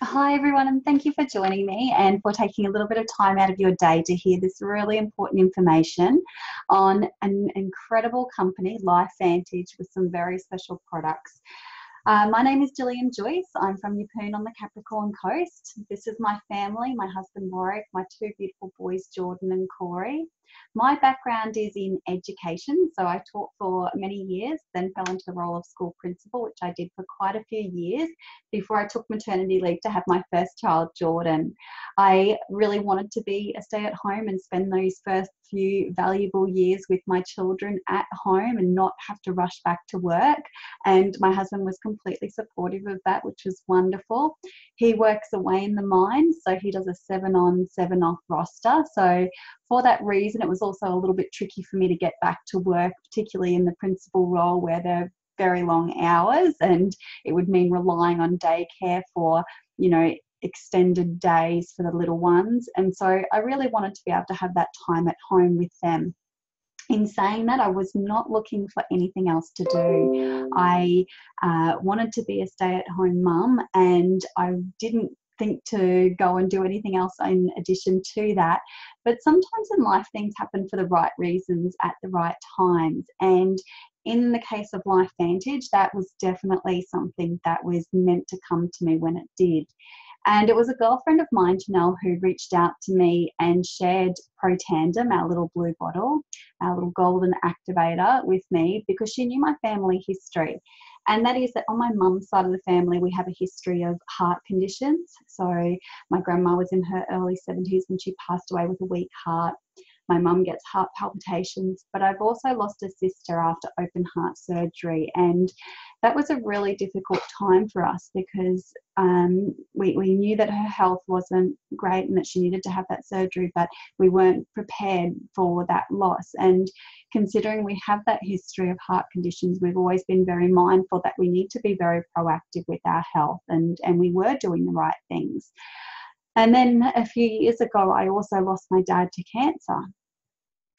Hi, everyone, and thank you for joining me and for taking a little bit of time out of your day to hear this really important information on an incredible company, LifeVantage, with some very special products. My name is Gillian Joyce. I'm from Yeppoon on the Capricorn Coast. This is my family, my husband Warwick, my two beautiful boys Jordan and Corey. My background is in education, so I taught for many years, then fell into the role of school principal, which I did for quite a few years before I took maternity leave to have my first child, Jordan. I really wanted to be a stay-at-home and spend those first few valuable years with my children at home and not have to rush back to work. And my husband was completely supportive of that, which was wonderful. He works away in the mines, so he does a 7-on, 7-off roster. So for that reason, it was also a little bit tricky for me to get back to work, particularly in the principal role where they're very long hours, and it would mean relying on daycare for, extended days for the little ones. And so I really wanted to be able to have that time at home with them. In saying that, I was not looking for anything else to do. I wanted to be a stay-at-home mum, and I didn't think to go and do anything else in addition to that. But sometimes in life, things happen for the right reasons at the right times. And in the case of LifeVantage, that was definitely something that was meant to come to me when it did. And it was a girlfriend of mine, Janelle, who reached out to me and shared Protandem, our little blue bottle, our little golden activator, with me because she knew my family history. And that is that on my mum's side of the family, we have a history of heart conditions. So my grandma was in her early 70s when she passed away with a weak heart. My mum gets heart palpitations, but I've also lost a sister after open heart surgery. And that was a really difficult time for us because we knew that her health wasn't great and that she needed to have that surgery, but we weren't prepared for that loss. And considering we have that history of heart conditions, we've always been very mindful that we need to be very proactive with our health, and we were doing the right things. And then a few years ago, I also lost my dad to cancer.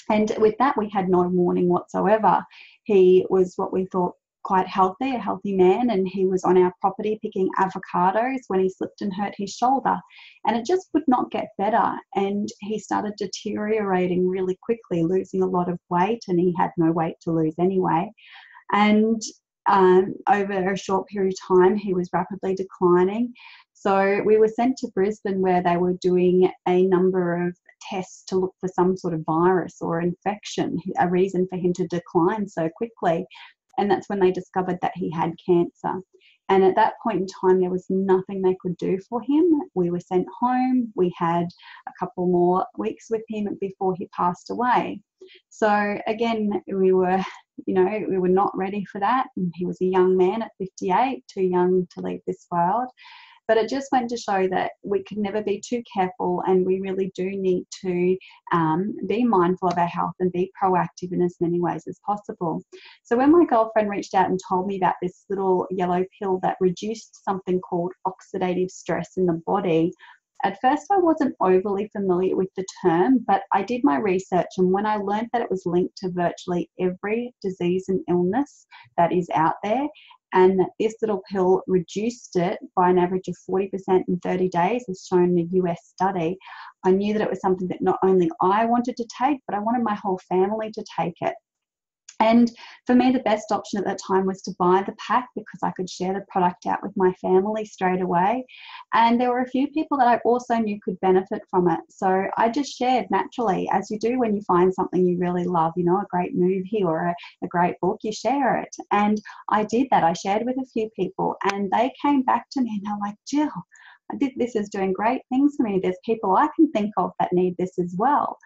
And with that, we had no warning whatsoever. He was what we thought quite healthy, a healthy man, and he was on our property picking avocados when he slipped and hurt his shoulder. And it just would not get better. And he started deteriorating really quickly, losing a lot of weight, and he had no weight to lose anyway. And over a short period of time, he was rapidly declining. So we were sent to Brisbane, where they were doing a number of tests to look for some sort of virus or infection, a reason for him to decline so quickly. And that's when they discovered that he had cancer. And at that point in time, there was nothing they could do for him. We were sent home. We had a couple more weeks with him before he passed away. So again, we were not ready for that. And he was a young man at 58, too young to leave this world. But it just went to show that we could never be too careful, and we really do need to be mindful of our health and be proactive in as many ways as possible. So when my girlfriend reached out and told me about this little yellow pill that reduced something called oxidative stress in the body, at first I wasn't overly familiar with the term, but I did my research, and when I learned that it was linked to virtually every disease and illness that is out there, and that this little pill reduced it by an average of 40% in 30 days, as shown in a US study, I knew that it was something that not only I wanted to take, but I wanted my whole family to take it. And for me, the best option at that time was to buy the pack because I could share the product out with my family straight away. And there were a few people that I also knew could benefit from it. So I just shared naturally, as you do when you find something you really love, a great movie or a great book, you share it. And I did that. I shared with a few people, and they came back to me and they're like, Jill, this is doing great things for me. There's people I can think of that need this as well.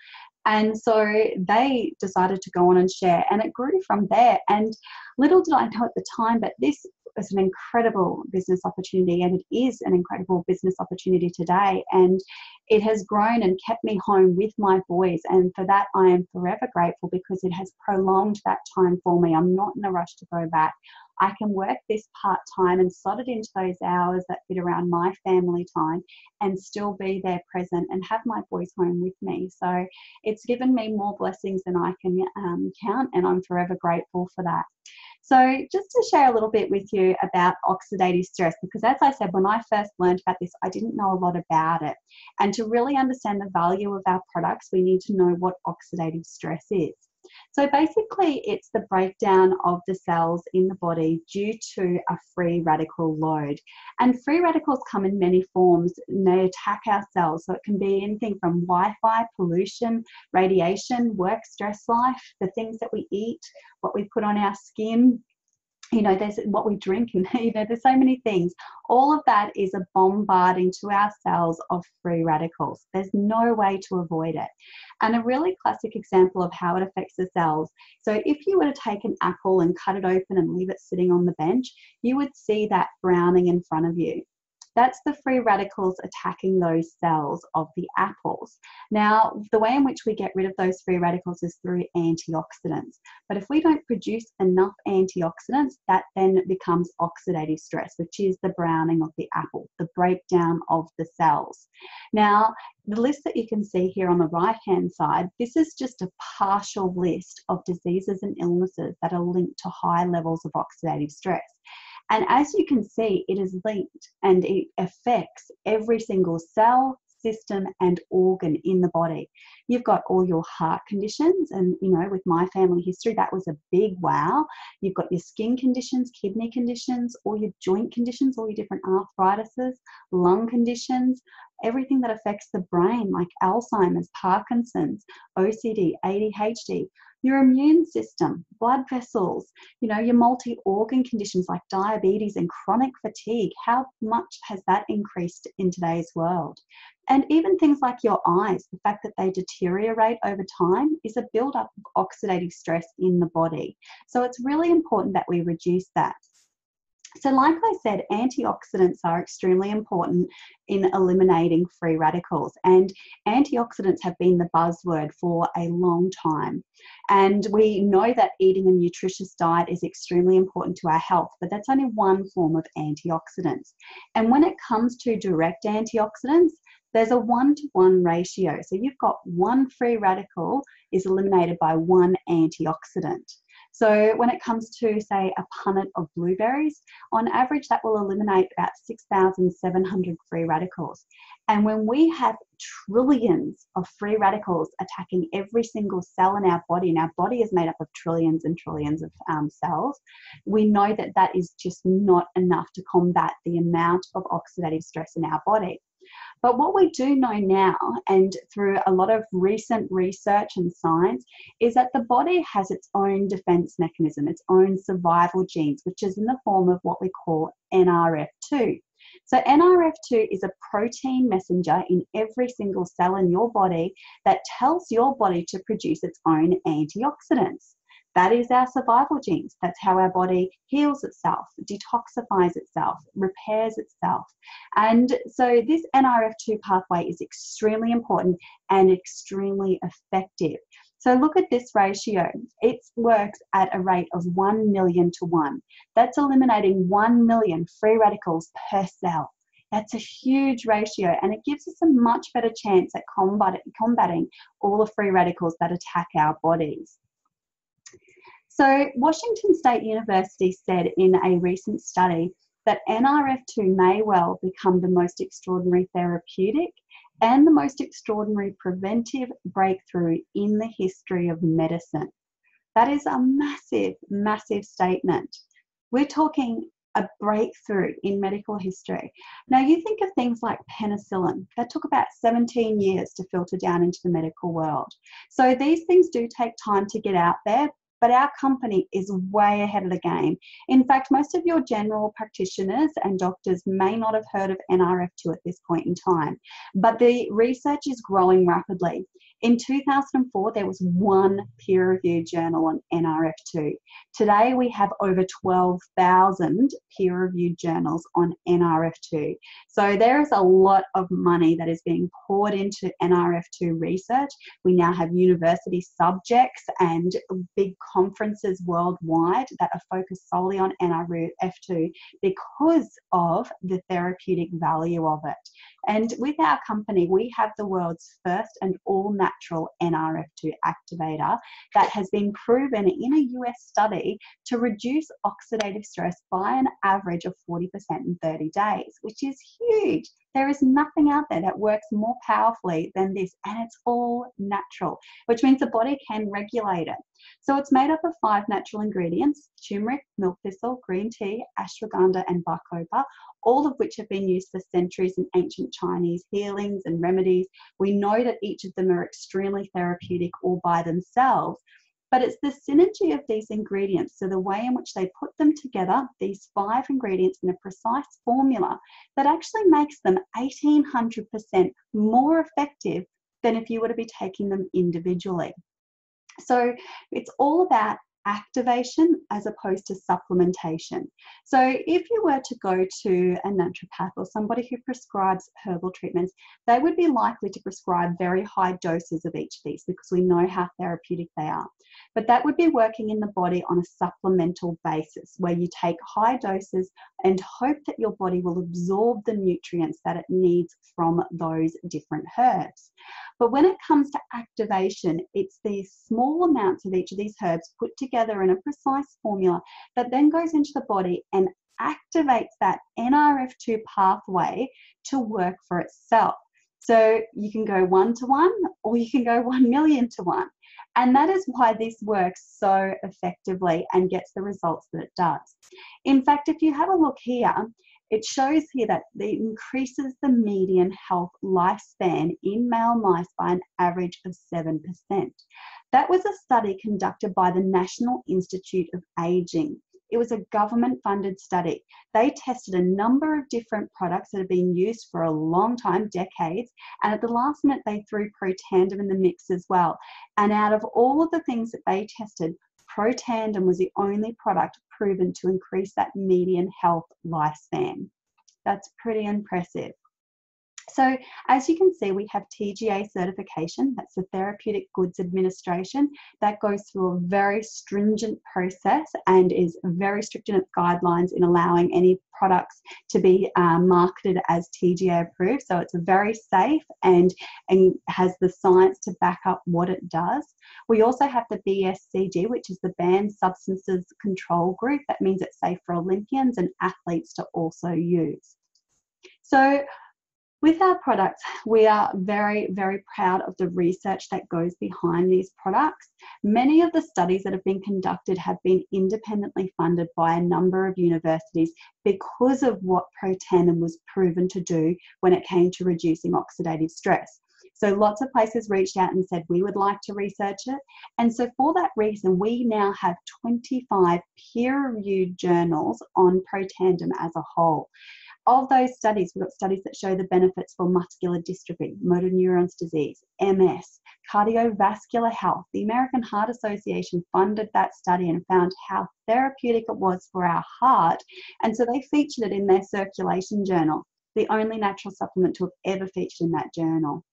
And so they decided to go on and share, and it grew from there. And little did I know at the time that this is an incredible business opportunity, and it is an incredible business opportunity today. And it has grown and kept me home with my boys. And for that, I am forever grateful because it has prolonged that time for me. I'm not in a rush to go back. I can work this part-time and slot it into those hours that fit around my family time and still be there present and have my boys home with me. So it's given me more blessings than I can count, and I'm forever grateful for that. So just to share a little bit with you about oxidative stress, because as I said, when I first learned about this, I didn't know a lot about it. And to really understand the value of our products, we need to know what oxidative stress is. So basically, it's the breakdown of the cells in the body due to a free radical load. And free radicals come in many forms, and they attack our cells. So it can be anything from Wi-Fi, pollution, radiation, work, stress life, the things that we eat, what we put on our skin, there's what we drink, and there's so many things. All of that is a bombarding to our cells of free radicals. There's no way to avoid it. And a really classic example of how it affects the cells. So if you were to take an apple and cut it open and leave it sitting on the bench, you would see that browning in front of you. That's the free radicals attacking those cells of the apples. Now, the way in which we get rid of those free radicals is through antioxidants. But if we don't produce enough antioxidants, that then becomes oxidative stress, which is the browning of the apple, the breakdown of the cells. Now, the list that you can see here on the right-hand side, this is just a partial list of diseases and illnesses that are linked to high levels of oxidative stress. And as you can see, it is linked and it affects every single cell, system and organ in the body. You've got all your heart conditions, and with my family history, that was a big wow. You've got your skin conditions, kidney conditions, all your joint conditions, all your different arthritises, lung conditions, everything that affects the brain, like Alzheimer's, Parkinson's, OCD, ADHD, your immune system, blood vessels, your multi-organ conditions like diabetes and chronic fatigue. How much has that increased in today's world? And even things like your eyes, the fact that they deteriorate over time is a buildup of oxidative stress in the body. So it's really important that we reduce that. So like I said, antioxidants are extremely important in eliminating free radicals, and antioxidants have been the buzzword for a long time. And we know that eating a nutritious diet is extremely important to our health, but that's only one form of antioxidants. And when it comes to direct antioxidants, there's a 1-to-1 ratio. So you've got one free radical is eliminated by one antioxidant. So when it comes to, say, a punnet of blueberries, on average, that will eliminate about 6,700 free radicals. And when we have trillions of free radicals attacking every single cell in our body, and our body is made up of trillions and trillions of cells, we know that that is just not enough to combat the amount of oxidative stress in our body. But what we do know now, and through a lot of recent research and science, is that the body has its own defense mechanism, its own survival genes, which is in the form of what we call NRF2. So NRF2 is a protein messenger in every single cell in your body that tells your body to produce its own antioxidants. That is our survival genes. That's how our body heals itself, detoxifies itself, repairs itself. And so this NRF2 pathway is extremely important and extremely effective. So look at this ratio. It works at a rate of 1 million to 1. That's eliminating 1 million free radicals per cell. That's a huge ratio, and it gives us a much better chance at combating all the free radicals that attack our bodies. So Washington State University said in a recent study that NRF2 may well become the most extraordinary therapeutic and the most extraordinary preventive breakthrough in the history of medicine. That is a massive, massive statement. We're talking a breakthrough in medical history. Now, you think of things like penicillin. That took about 17 years to filter down into the medical world. So these things do take time to get out there, but our company is way ahead of the game. In fact, most of your general practitioners and doctors may not have heard of NRF2 at this point in time, but the research is growing rapidly. In 2004, there was one peer-reviewed journal on NRF2. Today, we have over 12,000 peer-reviewed journals on NRF2. So there is a lot of money that is being poured into NRF2 research. We now have university subjects and big conferences worldwide that are focused solely on NRF2 because of the therapeutic value of it. And with our company, we have the world's first and all-natural NRF2 activator that has been proven in a US study to reduce oxidative stress by an average of 40% in 30 days, which is huge. There is nothing out there that works more powerfully than this, and it's all natural, which means the body can regulate it. So it's made up of 5 natural ingredients: turmeric, milk thistle, green tea, ashwagandha, and bacopa, all of which have been used for centuries in ancient Chinese healings and remedies. We know that each of them are extremely therapeutic all by themselves, but it's the synergy of these ingredients, so the way in which they put them together, these 5 ingredients in a precise formula, that actually makes them 1,800% more effective than if you were to be taking them individually. So it's all about activation as opposed to supplementation. So if you were to go to a naturopath or somebody who prescribes herbal treatments, they would be likely to prescribe very high doses of each of these because we know how therapeutic they are. But that would be working in the body on a supplemental basis, where you take high doses and hope that your body will absorb the nutrients that it needs from those different herbs. But when it comes to activation, it's these small amounts of each of these herbs put together in a precise formula that then goes into the body and activates that NRF2 pathway to work for itself. So you can go 1 to 1 or you can go 1 million to 1. And that is why this works so effectively and gets the results that it does. In fact, if you have a look here, it shows here that it increases the median health lifespan in male mice by an average of 7%. That was a study conducted by the National Institute of Aging. It was a government-funded study. They tested a number of different products that have been used for a long time, decades, and at the last minute they threw Protandim in the mix as well. And out of all of the things that they tested, Protandim was the only product proven to increase that median health lifespan. That's pretty impressive. So as you can see, we have TGA certification. That's the Therapeutic Goods Administration. That goes through a very stringent process and is very strict in its guidelines in allowing any products to be marketed as TGA approved. So it's very safe and has the science to back up what it does. We also have the BSCG, which is the Banned Substances Control Group. That means it's safe for Olympians and athletes to also use. So with our products, we are very, very proud of the research that goes behind these products. Many of the studies that have been conducted have been independently funded by a number of universities because of what Protandim was proven to do when it came to reducing oxidative stress. So lots of places reached out and said, we would like to research it. And so for that reason, we now have 25 peer-reviewed journals on Protandim as a whole. Of those studies, we've got studies that show the benefits for muscular dystrophy, motor neurons disease, MS, cardiovascular health. The American Heart Association funded that study and found how therapeutic it was for our heart. And so they featured it in their circulation journal, the only natural supplement to have ever featured in that journal.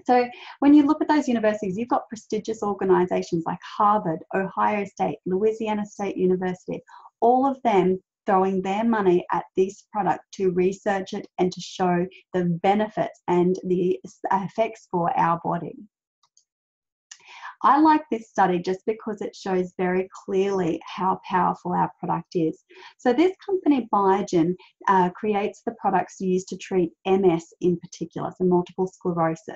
So when you look at those universities, you've got prestigious organizations like Harvard, Ohio State, Louisiana State University, all of them throwing their money at this product to research it and to show the benefits and the effects for our body. I like this study just because it shows very clearly how powerful our product is. So this company, Biogen, creates the products used to treat MS in particular, so multiple sclerosis.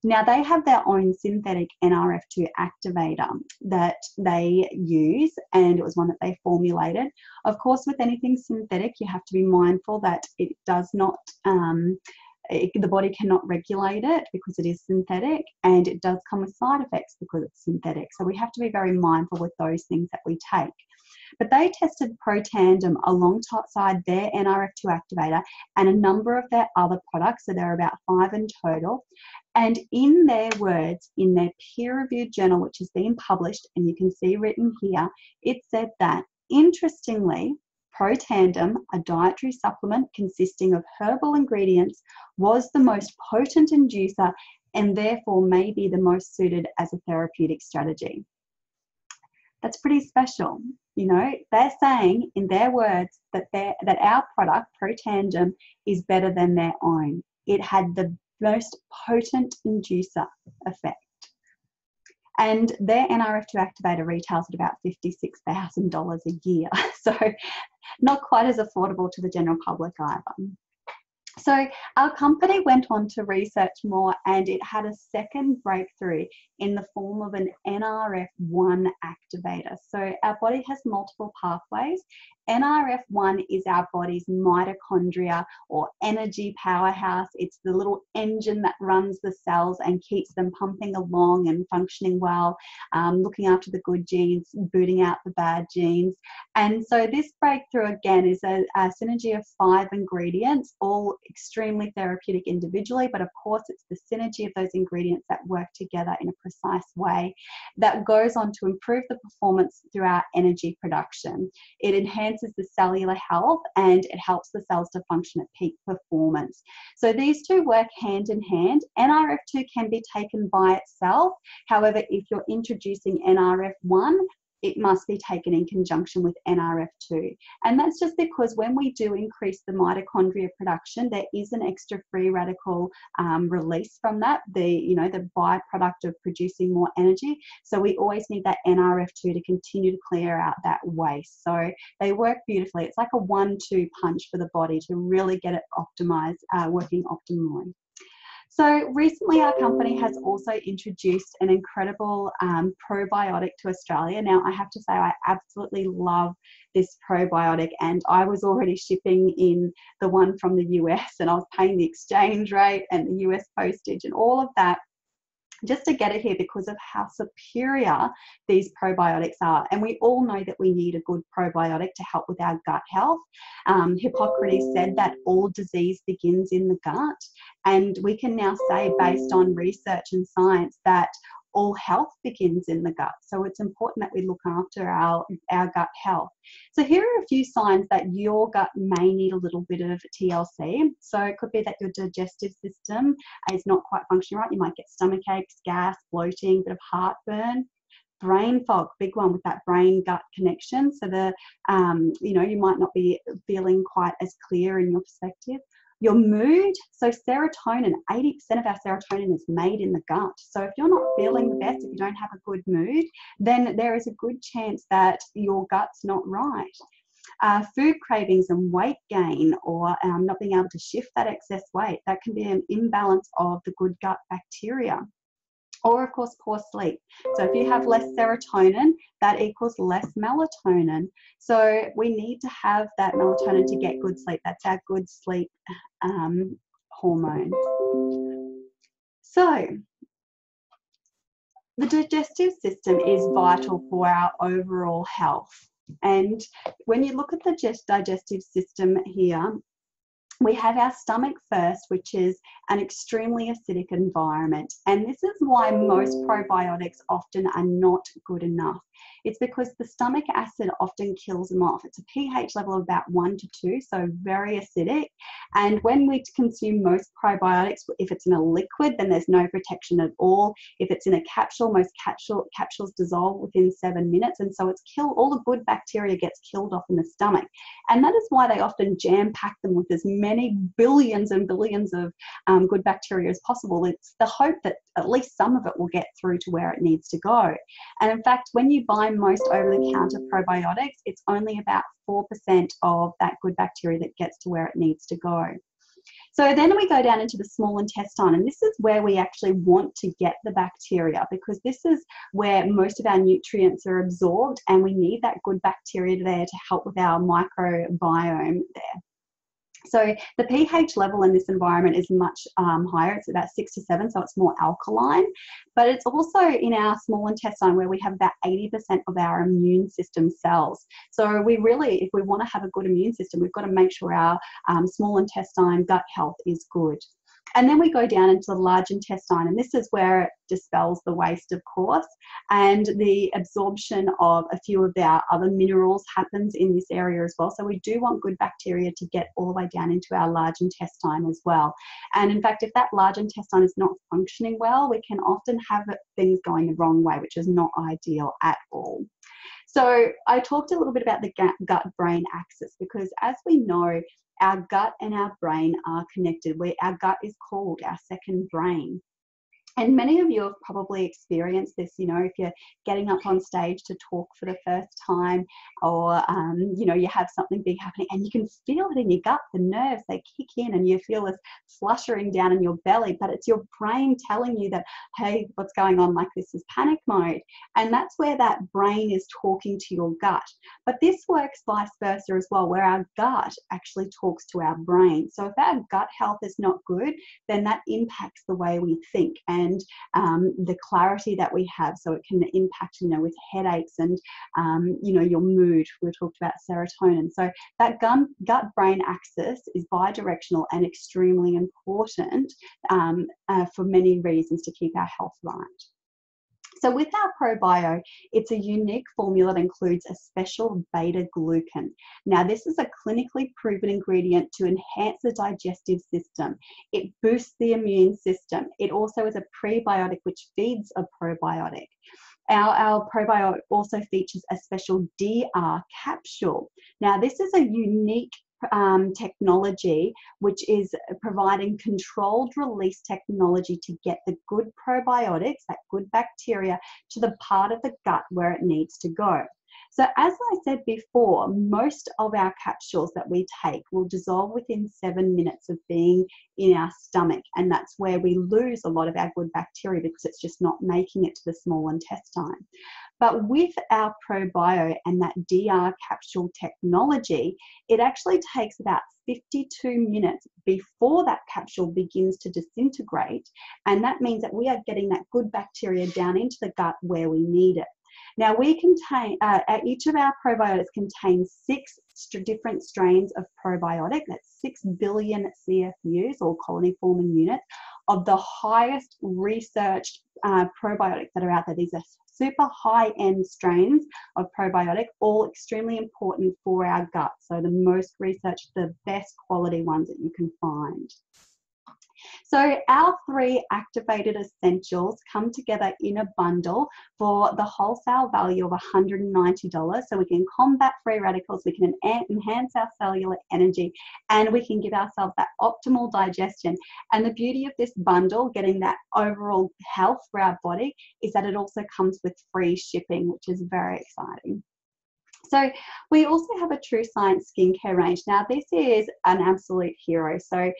Now, they have their own synthetic NRF2 activator that they use, and it was one that they formulated. Of course, with anything synthetic, you have to be mindful that it does not, the body cannot regulate it because it is synthetic, and it does come with side effects because it's synthetic. So we have to be very mindful with those things that we take. But they tested Protandim alongside their NRF2 activator and a number of their other products, so there are about 5 in total. And in their words, in their peer-reviewed journal, which has been published, and you can see written here, it said that, interestingly, Protandim, a dietary supplement consisting of herbal ingredients, was the most potent inducer and therefore may be the most suited as a therapeutic strategy. That's pretty special. You know, they're saying in their words that our product, Protandim, is better than their own. it had the most potent inducer effect. And their NRF2 activator retails at about $56,000 a year. So not quite as affordable to the general public either. So our company went on to research more, and it had a second breakthrough in the form of an NRF1 activator. So our body has multiple pathways. NRF1 is our body's mitochondria or energy powerhouse. It's the little engine that runs the cells and keeps them pumping along and functioning well, looking after the good genes, booting out the bad genes. And so this breakthrough, again, is a synergy of 5 ingredients, all extremely therapeutic individually, but of course it's the synergy of those ingredients that work together in a precise way that goes on to improve the performance through our energy production. It enhances the cellular health, and it helps the cells to function at peak performance. So these two work hand in hand. NRF2 can be taken by itself. However, if you're introducing NRF1, it must be taken in conjunction with NRF2. And that's just because when we do increase the mitochondria production, there is an extra free radical release from that, the byproduct of producing more energy. So we always need that NRF2 to continue to clear out that waste. So they work beautifully. It's like a 1-2 punch for the body to really get it optimized, working optimally. So recently our company has also introduced an incredible probiotic to Australia. Now I have to say I absolutely love this probiotic, and I was already shipping in the one from the US, and I was paying the exchange rate and the US postage and all of that just to get it here because of how superior these probiotics are. And we all know that we need a good probiotic to help with our gut health. Hippocrates said that all disease begins in the gut. And we can now say, based on research and science, that all health begins in the gut. So it's important that we look after our gut health. So here are a few signs that your gut may need a little bit of TLC. So it could be that your digestive system is not quite functioning right. You might get stomach aches, gas, bloating, bit of heartburn. Brain fog, big one with that brain-gut connection. So you might not be feeling quite as clear in your perspective. Your mood, so serotonin, 80% of our serotonin is made in the gut. So if you're not feeling the best, if you don't have a good mood, then there is a good chance that your gut's not right. Food cravings and weight gain, or not being able to shift that excess weight, that can be an imbalance of the good gut bacteria. Or, of course, poor sleep. So if you have less serotonin, that equals less melatonin. So we need to have that melatonin to get good sleep. That's our good sleep hormone. So the digestive system is vital for our overall health. And when you look at the digestive system here, we have our stomach first, which is an extremely acidic environment. And this is why most probiotics often are not good enough. It's because the stomach acid often kills them off. It's a pH level of about 1 to 2, so very acidic. And when we consume most probiotics, if it's in a liquid, then there's no protection at all. If it's in a capsule, most capsules dissolve within 7 minutes. And so all the good bacteria gets killed off in the stomach. And that is why they often jam-pack them with as many billions and billions of good bacteria as possible. It's the hope that at least some of it will get through to where it needs to go. And in fact, when you buy most over-the-counter probiotics, it's only about 4% of that good bacteria that gets to where it needs to go. So then we go down into the small intestine, and this is where we actually want to get the bacteria, because this is where most of our nutrients are absorbed, and we need that good bacteria there to help with our microbiome there. So the pH level in this environment is much higher. It's about 6 to 7, so it's more alkaline. But it's also in our small intestine where we have about 80% of our immune system cells. So we really, if we want to have a good immune system, we've got to make sure our small intestine gut health is good. And then we go down into the large intestine, and this is where it dispels the waste, of course, and the absorption of a few of our other minerals happens in this area as well. So we do want good bacteria to get all the way down into our large intestine as well. And in fact, if that large intestine is not functioning well, we can often have things going the wrong way, which is not ideal at all. So I talked a little bit about the gut-brain axis, because as we know, Our gut and our brain are connected. Our gut is called our second brain. And many of you have probably experienced this, you know, if you're getting up on stage to talk for the first time, or, you know, you have something big happening and you can feel it in your gut, the nerves, they kick in and you feel this fluttering down in your belly, but it's your brain telling you that, hey, what's going on? Like, this is panic mode. And that's where that brain is talking to your gut. But this works vice versa as well, where our gut actually talks to our brain. So if our gut health is not good, then that impacts the way we think and the clarity that we have. So it can impact, you know, with headaches and, you know, your mood. We talked about serotonin. So that gut-brain axis is bidirectional and extremely important for many reasons to keep our health right. So with our ProBio, it's a unique formula that includes a special beta-glucan. Now, this is a clinically proven ingredient to enhance the digestive system. It boosts the immune system. It also is a prebiotic which feeds a probiotic. Our ProBio also features a special DR capsule. Now, this is a unique technology which is providing controlled release technology to get the good probiotics, that good bacteria, to the part of the gut where it needs to go. So as I said before, most of our capsules that we take will dissolve within 7 minutes of being in our stomach, and that's where we lose a lot of our good bacteria because it's just not making it to the small intestine. But with our ProBio and that DR capsule technology, it actually takes about 52 minutes before that capsule begins to disintegrate, and that means that we are getting that good bacteria down into the gut where we need it. Now, we contain, each of our probiotics contains 6 different strains of probiotic. That's 6 billion CFUs, or colony forming units, of the highest researched probiotics that are out there. These are super high-end strains of probiotic, all extremely important for our gut. So the most researched, the best quality ones that you can find. So our 3 activated essentials come together in a bundle for the wholesale value of $190. So we can combat free radicals, we can enhance our cellular energy, and we can give ourselves that optimal digestion. And the beauty of this bundle, getting that overall health for our body, is that it also comes with free shipping, which is very exciting. So we also have a True Science skincare range. Now, this is an absolute hero. So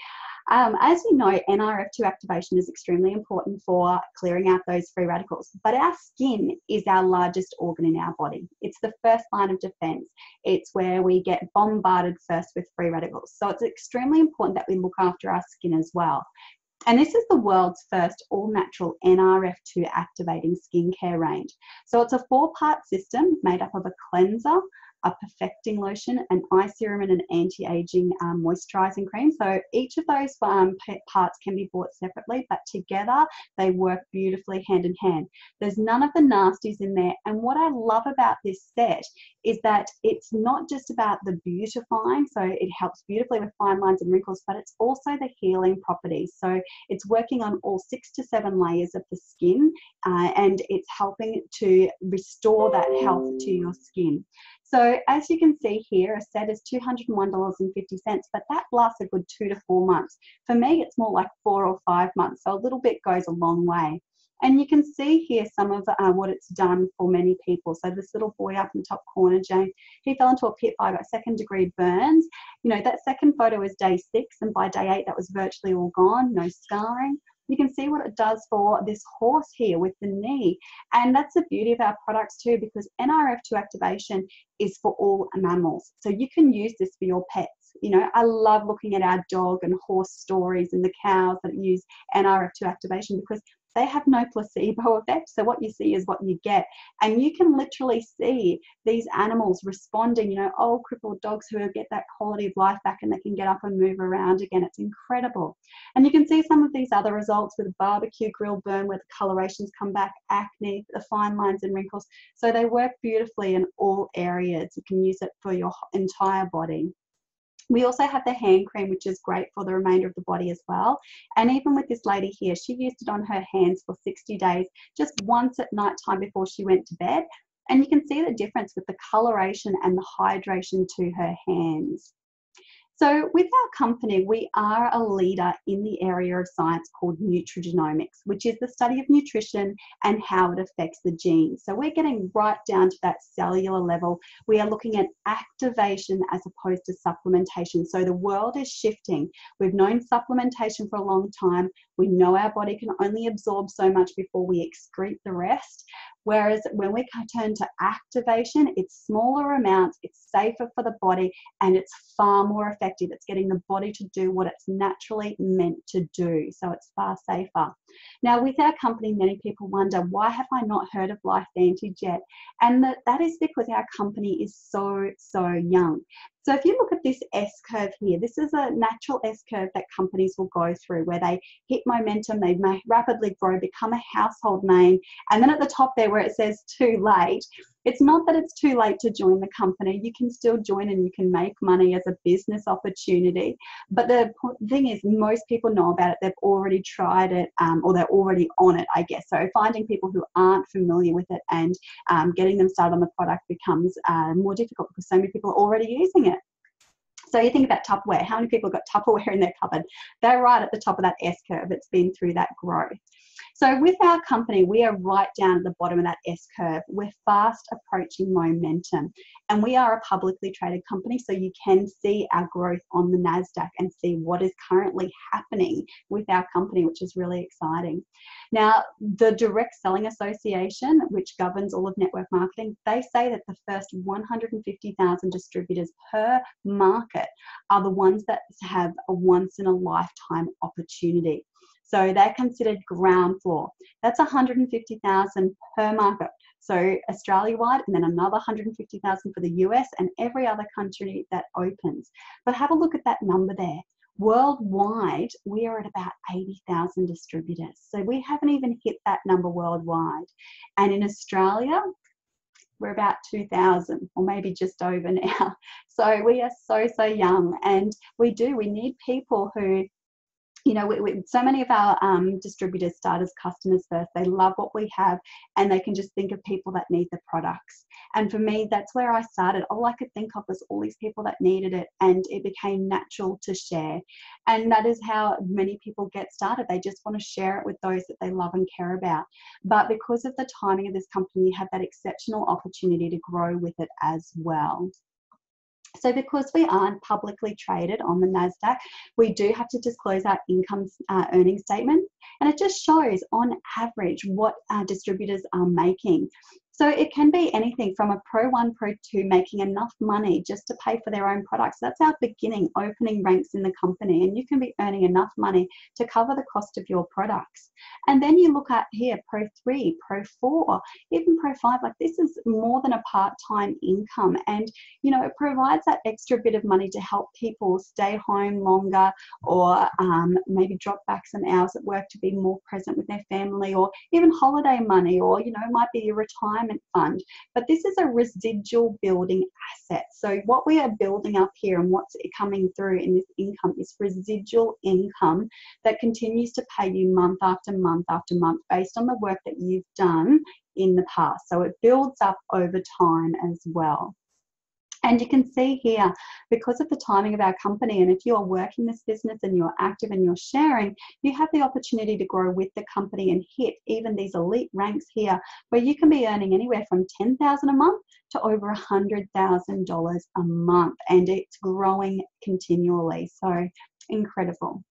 as you know, NRF2 activation is extremely important for clearing out those free radicals. But our skin is our largest organ in our body. It's the first line of defense. It's where we get bombarded first with free radicals. So it's extremely important that we look after our skin as well. And this is the world's first all-natural NRF2 activating skincare range. So it's a 4-part system made up of a cleanser, a perfecting lotion, an eye serum, and an anti-aging moisturizing cream. So each of those parts can be bought separately, but together they work beautifully hand in hand. There's none of the nasties in there. And what I love about this set is that it's not just about the beautifying, so it helps beautifully with fine lines and wrinkles, but it's also the healing properties. So it's working on all 6 to 7 layers of the skin, and it's helping to restore that health to your skin. So as you can see here, a set is $201.50, but that lasts a good 2 to 4 months. For me, it's more like 4 or 5 months, so a little bit goes a long way. And you can see here some of what it's done for many people. So this little boy up in the top corner, James, he fell into a pit fire, got 2nd-degree burns. You know, that second photo is day 6, and by day 8, that was virtually all gone, no scarring. You can see what it does for this horse here with the knee. And that's the beauty of our products too, because NRF2 activation is for all mammals. So you can use this for your pets. You know, I love looking at our dog and horse stories and the cows that use NRF2 activation because they have no placebo effect. So what you see is what you get. And you can literally see these animals responding, you know, old crippled dogs who get that quality of life back and they can get up and move around again. It's incredible. And you can see some of these other results with barbecue grill burn where the colorations come back, acne, the fine lines and wrinkles. So they work beautifully in all areas. You can use it for your entire body. We also have the hand cream, which is great for the remainder of the body as well. And even with this lady here, she used it on her hands for 60 days, just once at night time before she went to bed. And you can see the difference with the coloration and the hydration to her hands. So with our company, we are a leader in the area of science called nutrigenomics, which is the study of nutrition and how it affects the genes. So we're getting right down to that cellular level. We are looking at activation as opposed to supplementation. So the world is shifting. We've known supplementation for a long time. We know our body can only absorb so much before we excrete the rest. Whereas when we turn to activation, it's smaller amounts, it's safer for the body, and it's far more effective. It's getting the body to do what it's naturally meant to do. So it's far safer. Now, with our company, many people wonder, why have I not heard of LifeVantage yet? And that is because our company is so young. So if you look at this S-curve here, this is a natural S-curve that companies will go through where they hit momentum, they may rapidly grow, become a household name. And then at the top there where it says too late, it's not that it's too late to join the company. You can still join and you can make money as a business opportunity. But the thing is, most people know about it. They've already tried it or they're already on it, I guess. So finding people who aren't familiar with it and getting them started on the product becomes more difficult because so many people are already using it. So you think about Tupperware. How many people got Tupperware in their cupboard? They're right at the top of that S-curve. It's been through that growth. So with our company, we are right down at the bottom of that S-curve. We're fast approaching momentum. And we are a publicly traded company, so you can see our growth on the NASDAQ and see what is currently happening with our company, which is really exciting. Now, the Direct Selling Association, which governs all of network marketing, they say that the first 150,000 distributors per market are the ones that have a once-in-a-lifetime opportunity. So they're considered ground floor. That's 150,000 per market. So Australia-wide, and then another 150,000 for the US and every other country that opens. But have a look at that number there. Worldwide, we are at about 80,000 distributors. So we haven't even hit that number worldwide. And in Australia, we're about 2,000 or maybe just over now. So we are so young, and we need people who, you know, so many of our distributors start as customers first. They love what we have and they can just think of people that need the products. And for me, that's where I started. All I could think of was all these people that needed it, and it became natural to share. And that is how many people get started. They just want to share it with those that they love and care about. But because of the timing of this company, you have that exceptional opportunity to grow with it as well. So because we aren't publicly traded on the NASDAQ, we do have to disclose our income earnings statement, and it just shows on average what distributors are making. So it can be anything from a Pro 1, Pro 2 making enough money just to pay for their own products. That's our beginning opening ranks in the company, and you can be earning enough money to cover the cost of your products. And then you look at here, Pro 3, Pro 4, even Pro 5, like this is more than a part-time income. And, you know, it provides that extra bit of money to help people stay home longer, or maybe drop back some hours at work to be more present with their family, or even holiday money, or, you know, it might be your retirement fund. But this is a residual building asset. So what we are building up here and what's coming through in this income is residual income that continues to pay you month after month after month based on the work that you've done in the past. So it builds up over time as well. And you can see here, because of the timing of our company, and if you're working this business and you're active and you're sharing, you have the opportunity to grow with the company and hit even these elite ranks here, where you can be earning anywhere from $10,000 a month to over $100,000 a month. And it's growing continually. So incredible.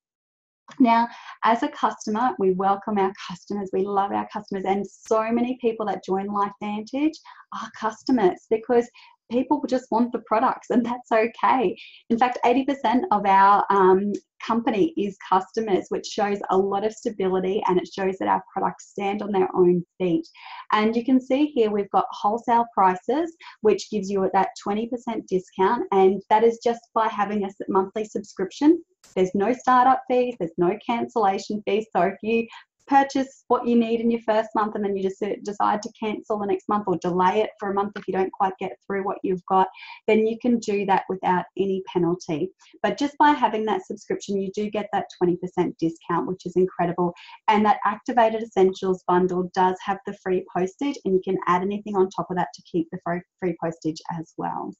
Now, as a customer, we welcome our customers. We love our customers. And so many people that join LifeVantage are customers, because people just want the products, and that's okay. In fact, 80% of our company is customers, which shows a lot of stability, and it shows that our products stand on their own feet. And you can see here we've got wholesale prices, which gives you that 20% discount, and that is just by having a monthly subscription. There's no startup fees, there's no cancellation fees. So if you purchase what you need in your first month and then you just decide to cancel the next month or delay it for a month if you don't quite get through what you've got, then you can do that without any penalty. But just by having that subscription, you do get that 20% discount, which is incredible. And that Activated Essentials bundle does have the free postage, and you can add anything on top of that to keep the free postage as well.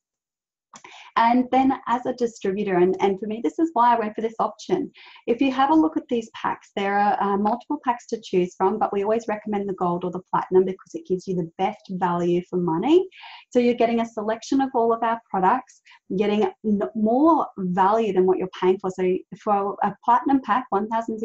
And then as a distributor, and for me, this is why I went for this option. If you have a look at these packs, there are multiple packs to choose from, but we always recommend the gold or the platinum because it gives you the best value for money. So you're getting a selection of all of our products, getting more value than what you're paying for. So for a platinum pack, $1,650,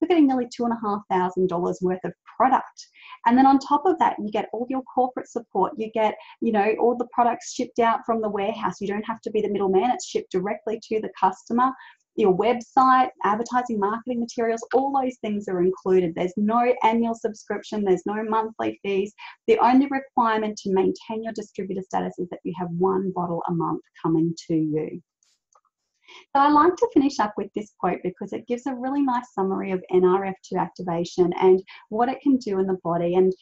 you're getting nearly $2,500 worth of product. And then on top of that, you get all your corporate support. You get, you know, all the products shipped out from the warehouse. You don't have to be the middleman. It's shipped directly to the customer. Your website, advertising, marketing materials, all those things are included. There's no annual subscription. There's no monthly fees. The only requirement to maintain your distributor status is that you have one bottle a month coming to you. So I like to finish up with this quote because it gives a really nice summary of NRF2 activation and what it can do in the body. And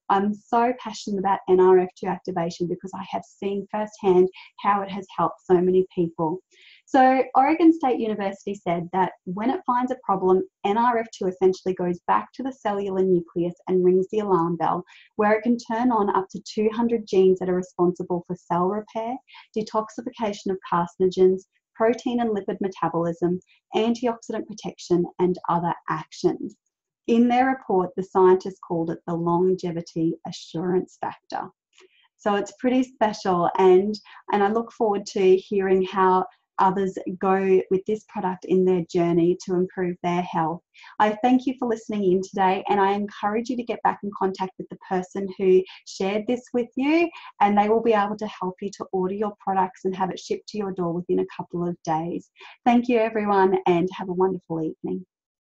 I'm so passionate about NRF2 activation because I have seen firsthand how it has helped so many people. So Oregon State University said that when it finds a problem, NRF2 essentially goes back to the cellular nucleus and rings the alarm bell, where it can turn on up to 200 genes that are responsible for cell repair, detoxification of carcinogens, protein and lipid metabolism, antioxidant protection, and other actions. In their report, the scientists called it the longevity assurance factor. So it's pretty special, and I look forward to hearing how others go with this product in their journey to improve their health. I thank you for listening in today, and I encourage you to get back in contact with the person who shared this with you, and they will be able to help you to order your products and have it shipped to your door within a couple of days. Thank you, everyone, and have a wonderful evening.